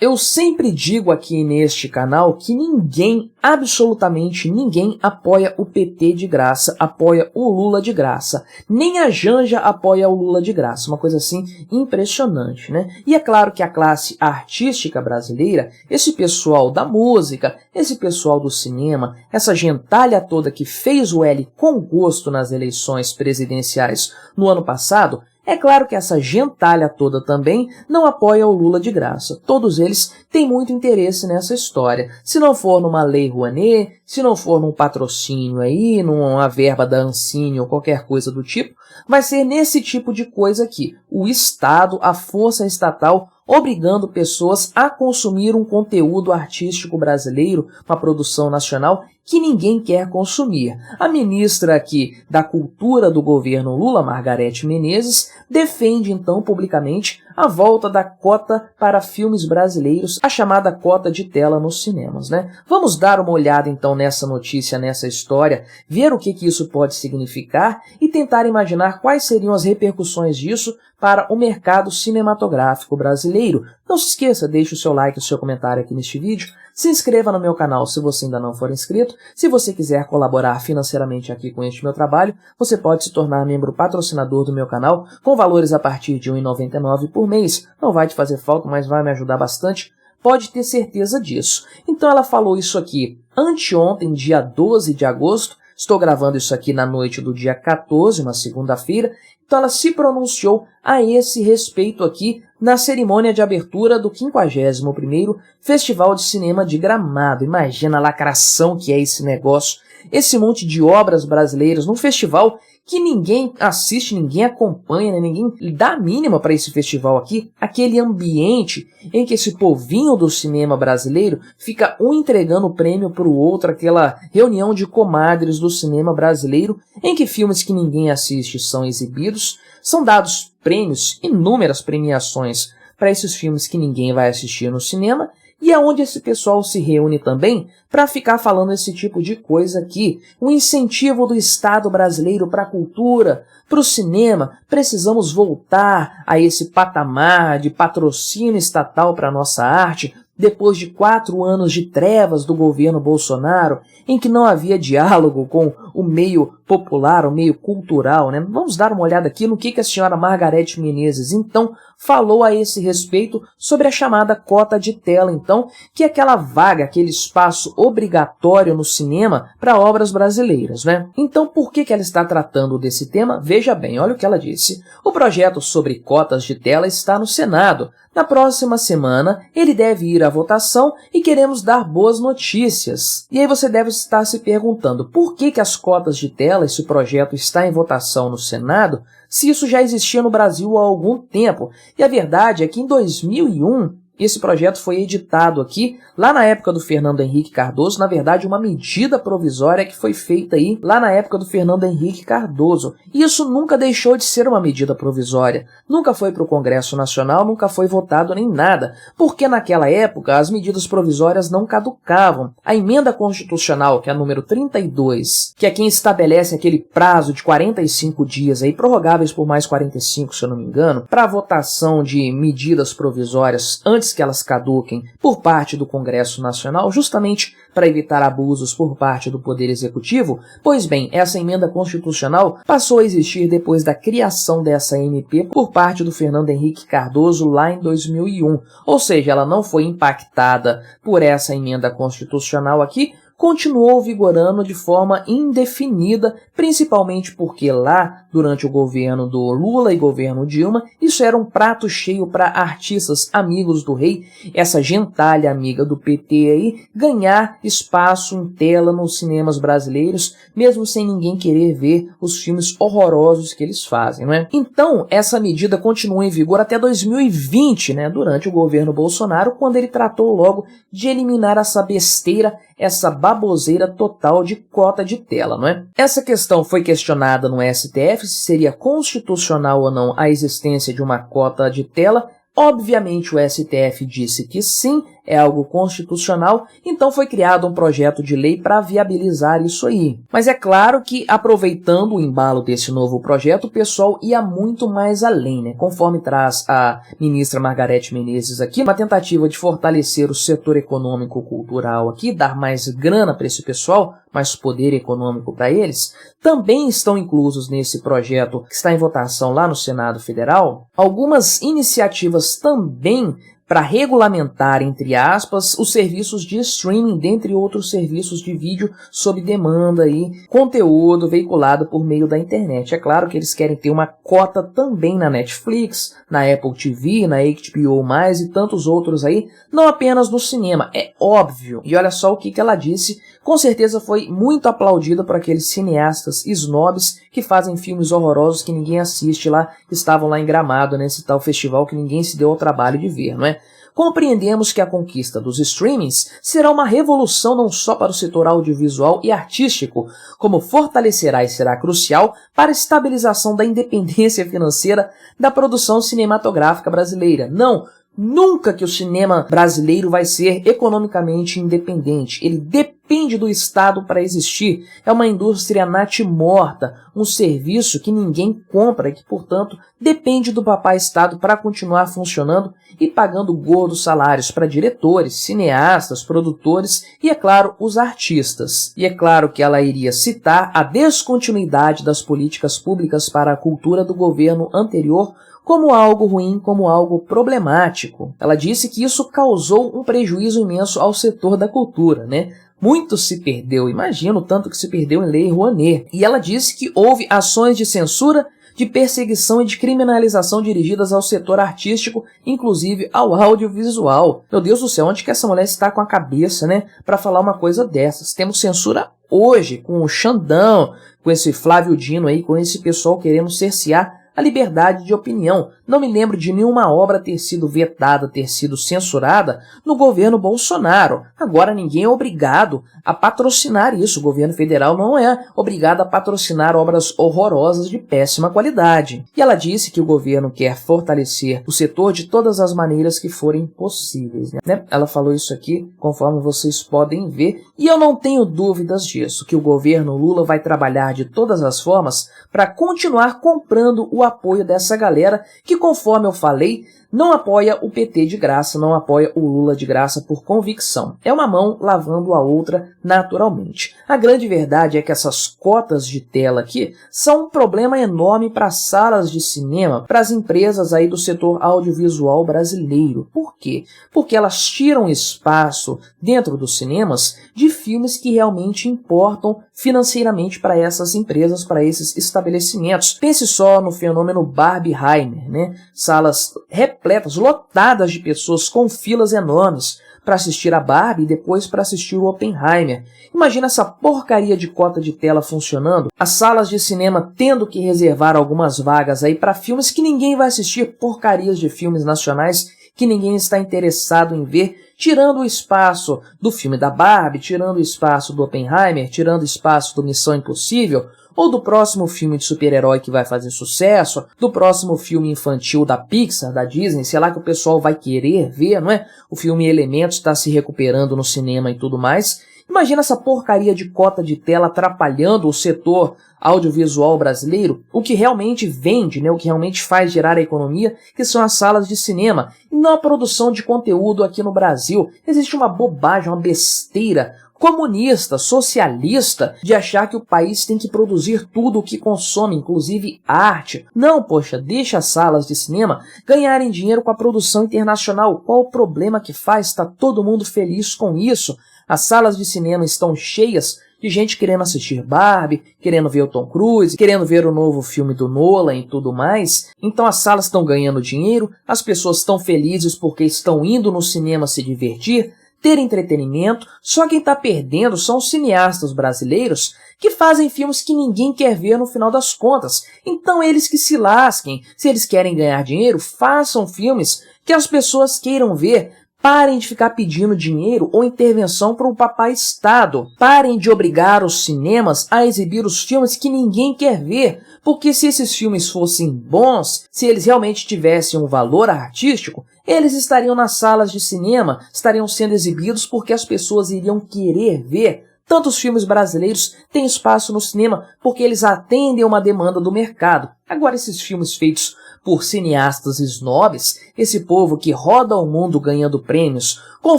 Eu sempre digo aqui neste canal que ninguém, absolutamente ninguém, apoia o PT de graça, apoia o Lula de graça. Nem a Janja apoia o Lula de graça, uma coisa assim impressionante, né? E é claro que a classe artística brasileira, esse pessoal da música, esse pessoal do cinema, essa gentalha toda que fez o L com gosto nas eleições presidenciais no ano passado, é claro que essa gentalha toda também não apoia o Lula de graça. Todos eles têm muito interesse nessa história. Se não for numa lei Rouanet, se não for num patrocínio aí, numa verba da Ancine ou qualquer coisa do tipo, vai ser nesse tipo de coisa aqui. O Estado, a força estatal, obrigando pessoas a consumir um conteúdo artístico brasileiro, uma produção nacional que ninguém quer consumir. A ministra aqui da Cultura do governo Lula, Margarete Menezes, defende então publicamente a volta da cota para filmes brasileiros, a chamada cota de tela nos cinemas, né? Vamos dar uma olhada então nessa notícia, nessa história, ver o que isso pode significar e tentar imaginar quais seriam as repercussões disso para o mercado cinematográfico brasileiro. Não se esqueça, deixe o seu like e o seu comentário aqui neste vídeo. Se inscreva no meu canal se você ainda não for inscrito. Se você quiser colaborar financeiramente aqui com este meu trabalho, você pode se tornar membro patrocinador do meu canal com valores a partir de R$ 1,99 por mês. Não vai te fazer falta, mas vai me ajudar bastante. Pode ter certeza disso. Então ela falou isso aqui anteontem, dia 12 de agosto. Estou gravando isso aqui na noite do dia 14, uma segunda-feira. Então ela se pronunciou a esse respeito aqui na cerimônia de abertura do 51º Festival de Cinema de Gramado. Imagina a lacração que é esse negócio, esse monte de obras brasileiras num festival que ninguém assiste, ninguém acompanha, né? Ninguém dá a mínima para esse festival aqui, aquele ambiente em que esse povinho do cinema brasileiro fica um entregando o prêmio para o outro, aquela reunião de comadres do cinema brasileiro, em que filmes que ninguém assiste são exibidos, são dados prêmios, inúmeras premiações para esses filmes que ninguém vai assistir no cinema, e é onde esse pessoal se reúne também para ficar falando esse tipo de coisa aqui. O incentivo do Estado brasileiro para a cultura, para o cinema. Precisamos voltar a esse patamar de patrocínio estatal para a nossa arte, depois de 4 anos de trevas do governo Bolsonaro, em que não havia diálogo com o meio popular, o meio cultural, né? Vamos dar uma olhada aqui no que a senhora Margarete Menezes, então, falou a esse respeito sobre a chamada cota de tela, então, que é aquela vaga, aquele espaço obrigatório no cinema para obras brasileiras, né? Então, por que ela está tratando desse tema? Veja bem, olha o que ela disse. O projeto sobre cotas de tela está no Senado. Na próxima semana, ele deve ir à votação e queremos dar boas notícias. E aí você deve estar se perguntando por que as cotas de tela, esse projeto está em votação no Senado, se isso já existia no Brasil há algum tempo. E a verdade é que em 2001, esse projeto foi editado aqui, lá na época do Fernando Henrique Cardoso, na verdade uma medida provisória que foi feita aí, lá na época do Fernando Henrique Cardoso. E isso nunca deixou de ser uma medida provisória, nunca foi para o Congresso Nacional, nunca foi votado nem nada, porque naquela época as medidas provisórias não caducavam. A emenda constitucional, que é a número 32, que é quem estabelece aquele prazo de 45 dias, aí, prorrogáveis por mais 45, se eu não me engano, para a votação de medidas provisórias antes que elas caduquem por parte do Congresso Nacional, justamente para evitar abusos por parte do Poder Executivo. Pois bem, essa emenda constitucional passou a existir depois da criação dessa MP por parte do Fernando Henrique Cardoso lá em 2001. Ou seja, ela não foi impactada por essa emenda constitucional aqui, continuou vigorando de forma indefinida, principalmente porque lá, durante o governo do Lula e governo Dilma, isso era um prato cheio para artistas amigos do rei, essa gentalha amiga do PT aí, ganhar espaço em tela nos cinemas brasileiros, mesmo sem ninguém querer ver os filmes horrorosos que eles fazem, né? Então, essa medida continuou em vigor até 2020, né, durante o governo Bolsonaro, quando ele tratou logo de eliminar essa besteira, essa baboseira total de cota de tela, não é? Essa questão foi questionada no STF, se seria constitucional ou não a existência de uma cota de tela. Obviamente o STF disse que sim, é algo constitucional, então foi criado um projeto de lei para viabilizar isso aí. Mas é claro que, aproveitando o embalo desse novo projeto, o pessoal ia muito mais além, né? Conforme traz a ministra Margarete Menezes aqui, uma tentativa de fortalecer o setor econômico-cultural aqui, dar mais grana para esse pessoal, mais poder econômico para eles, também estão inclusos nesse projeto que está em votação lá no Senado Federal algumas iniciativas também para regulamentar, entre aspas, os serviços de streaming, dentre outros serviços de vídeo sob demanda e conteúdo veiculado por meio da internet. É claro que eles querem ter uma cota também na Netflix, na Apple TV, na HBO+, e tantos outros aí, não apenas no cinema, é óbvio. E olha só o que ela disse, com certeza foi muito aplaudida por aqueles cineastas snobs que fazem filmes horrorosos que ninguém assiste lá, que estavam lá em Gramado, nesse tal festival que ninguém se deu ao trabalho de ver, não é? Compreendemos que a conquista dos streamings será uma revolução não só para o setor audiovisual e artístico, como fortalecerá e será crucial para a estabilização da independência financeira da produção cinematográfica brasileira. Não, nunca que o cinema brasileiro vai ser economicamente independente. Ele depende do Estado para existir. É uma indústria natimorta, um serviço que ninguém compra e que, portanto, depende do papai Estado para continuar funcionando e pagando gordos salários para diretores, cineastas, produtores e, é claro, os artistas. E é claro que ela iria citar a descontinuidade das políticas públicas para a cultura do governo anterior como algo ruim, como algo problemático. Ela disse que isso causou um prejuízo imenso ao setor da cultura, né? Muito se perdeu, imagina o tanto que se perdeu em Lei Rouanet. E ela disse que houve ações de censura, de perseguição e de criminalização dirigidas ao setor artístico, inclusive ao audiovisual. Meu Deus do céu, onde que essa mulher está com a cabeça, né, para falar uma coisa dessas? Temos censura hoje, com o Xandão, com esse Flávio Dino aí, com esse pessoal querendo cercear a liberdade de opinião. Não me lembro de nenhuma obra ter sido vetada, ter sido censurada no governo Bolsonaro. Agora ninguém é obrigado a patrocinar isso. O governo federal não é obrigado a patrocinar obras horrorosas de péssima qualidade. E ela disse que o governo quer fortalecer o setor de todas as maneiras que forem possíveis, né? Ela falou isso aqui, conforme vocês podem ver, e eu não tenho dúvidas disso, que o governo Lula vai trabalhar de todas as formas para continuar comprando o apoio dessa galera que, conforme eu falei, não apoia o PT de graça, não apoia o Lula de graça por convicção. É uma mão lavando a outra naturalmente. A grande verdade é que essas cotas de tela aqui são um problema enorme para as salas de cinema, para as empresas aí do setor audiovisual brasileiro. Por quê? Porque elas tiram espaço dentro dos cinemas de filmes que realmente importam financeiramente para essas empresas, para esses estabelecimentos. Pense só no fenômeno Barbenheimer, né? Salas repletas, lotadas de pessoas com filas enormes para assistir a Barbie e depois para assistir o Oppenheimer. Imagina essa porcaria de cota de tela funcionando, as salas de cinema tendo que reservar algumas vagas aí para filmes que ninguém vai assistir, porcarias de filmes nacionais que ninguém está interessado em ver, tirando o espaço do filme da Barbie, tirando o espaço do Oppenheimer, tirando o espaço do Missão Impossível, ou do próximo filme de super-herói que vai fazer sucesso, do próximo filme infantil da Pixar, da Disney, sei lá, que o pessoal vai querer ver, não é? O filme Elementos está se recuperando no cinema e tudo mais. Imagina essa porcaria de cota de tela atrapalhando o setor audiovisual brasileiro, o que realmente vende, né, o que realmente faz gerar a economia, que são as salas de cinema, e não a produção de conteúdo aqui no Brasil. Existe uma bobagem, uma besteira comunista, socialista, de achar que o país tem que produzir tudo o que consome, inclusive arte. Não, poxa, deixa as salas de cinema ganharem dinheiro com a produção internacional. Qual o problema que faz? Está todo mundo feliz com isso. As salas de cinema estão cheias de gente querendo assistir Barbie, querendo ver o Tom Cruise, querendo ver o novo filme do Nolan e tudo mais. Então as salas estão ganhando dinheiro, as pessoas estão felizes porque estão indo no cinema se divertir, ter entretenimento. Só quem está perdendo são os cineastas brasileiros que fazem filmes que ninguém quer ver no final das contas. Então eles que se lasquem. Se eles querem ganhar dinheiro, façam filmes que as pessoas queiram ver. Parem de ficar pedindo dinheiro ou intervenção para o papai Estado. Parem de obrigar os cinemas a exibir os filmes que ninguém quer ver. Porque se esses filmes fossem bons, se eles realmente tivessem um valor artístico, Eles estariam nas salas de cinema, estariam sendo exibidos porque as pessoas iriam querer ver. Tantos filmes brasileiros têm espaço no cinema porque eles atendem a uma demanda do mercado. Agora, esses filmes feitos por cineastas snobs, esse povo que roda o mundo ganhando prêmios, com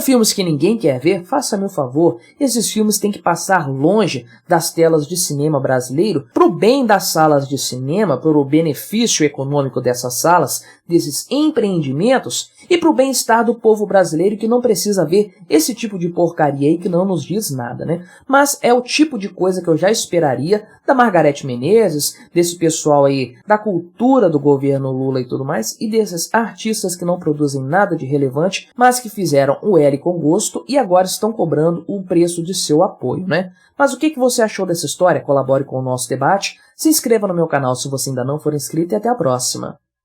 filmes que ninguém quer ver, faça-me o favor, esses filmes têm que passar longe das telas de cinema brasileiro, pro bem das salas de cinema, pro benefício econômico dessas salas, desses empreendimentos, e pro bem-estar do povo brasileiro que não precisa ver esse tipo de porcaria aí que não nos diz nada, né? Mas é o tipo de coisa que eu já esperaria da Margareth Menezes, desse pessoal aí da cultura do governo Lula e tudo mais, e desses artistas que não produzem nada de relevante, mas que fizeram o L com gosto e agora estão cobrando o preço de seu apoio, né? Mas o que você achou dessa história? Colabore com o nosso debate, se inscreva no meu canal se você ainda não for inscrito e até a próxima.